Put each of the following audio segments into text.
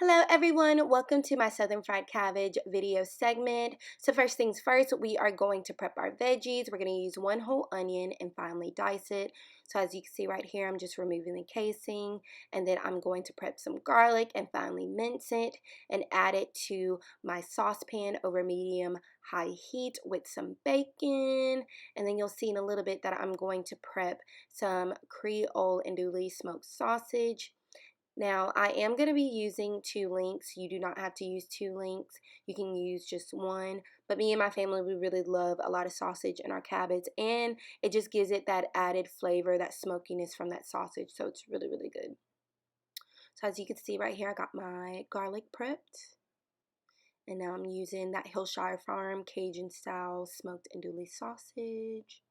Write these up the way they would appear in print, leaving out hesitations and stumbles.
Hello everyone, welcome to my Southern Fried Cabbage video segment. So first things first, we are going to prep our veggies. We're going to use one whole onion and finely dice it. So as you can see right here, I'm just removing the casing, and then I'm going to prep some garlic and finely mince it and add it to my saucepan over medium high heat with some bacon. And then you'll see in a little bit that I'm going to prep some Creole andouille smoked sausage. Now, I am going to be using 2 links. You do not have to use 2 links. You can use just one. But me and my family, we really love a lot of sausage in our cabbage. And it just gives it that added flavor, that smokiness from that sausage. So it's really, really good. So as you can see right here, I got my garlic prepped. And now I'm using that Hillshire Farm Cajun style smoked andouille sausage.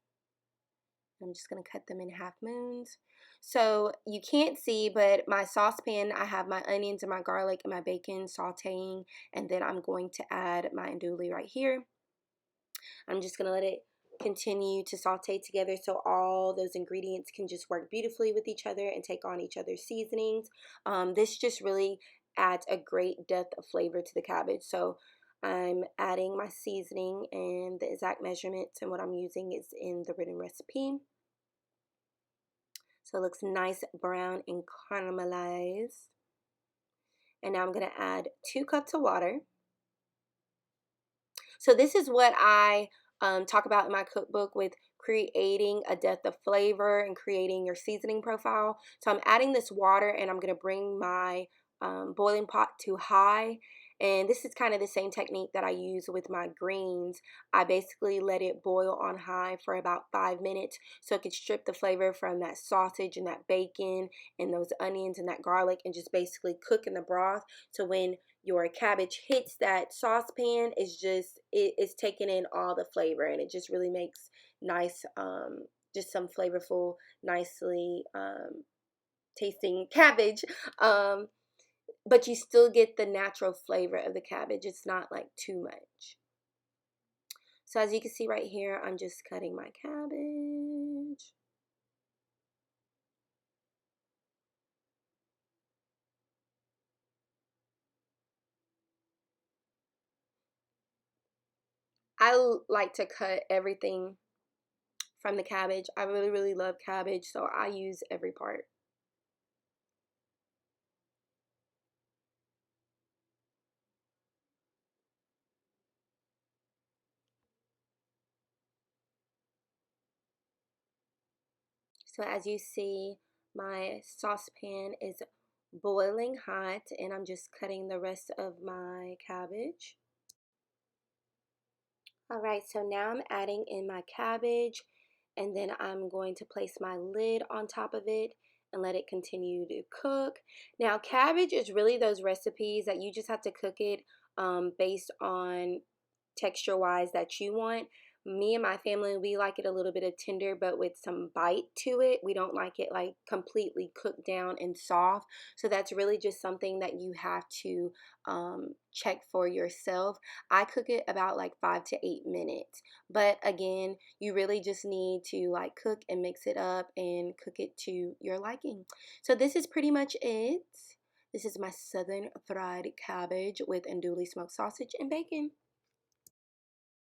I'm just going to cut them in half moons. So you can't see, but my saucepan, I have my onions and my garlic and my bacon sauteing, and then I'm going to add my andouille right here. I'm just going to let it continue to saute together so all those ingredients can just work beautifully with each other and take on each other's seasonings. This just really adds a great depth of flavor to the cabbage. So I'm adding my seasoning, and the exact measurements and what I'm using is in the written recipe. So it looks nice brown and caramelized. And now I'm going to add 2 cups of water. So this is what I talk about in my cookbook with creating a depth of flavor and creating your seasoning profile. So I'm adding this water, and I'm going to bring my boiling pot to high. And this is kind of the same technique that I use with my greens. I basically let it boil on high for about 5 minutes so it can strip the flavor from that sausage and that bacon and those onions and that garlic, and just basically cook in the broth. So when your cabbage hits that saucepan, it's taking in all the flavor, and it just really makes nice, just some flavorful, nicely tasting cabbage. But you still get the natural flavor of the cabbage. It's not like too much. So as you can see right here, I'm just cutting my cabbage. I like to cut everything from the cabbage. I really, really love cabbage, so I use every part. So as you see, my saucepan is boiling hot, and I'm just cutting the rest of my cabbage. Alright, so now I'm adding in my cabbage, and then I'm going to place my lid on top of it and let it continue to cook. Now, cabbage is really those recipes that you just have to cook it based on texture-wise that you want. Me and my family, we like it a little bit of tender, but with some bite to it. We don't like it like completely cooked down and soft. So that's really just something that you have to check for yourself. I cook it about like 5 to 8 minutes. But again, you really just need to like cook and mix it up and cook it to your liking. So this is pretty much it. This is my Southern fried cabbage with andouille smoked sausage and bacon.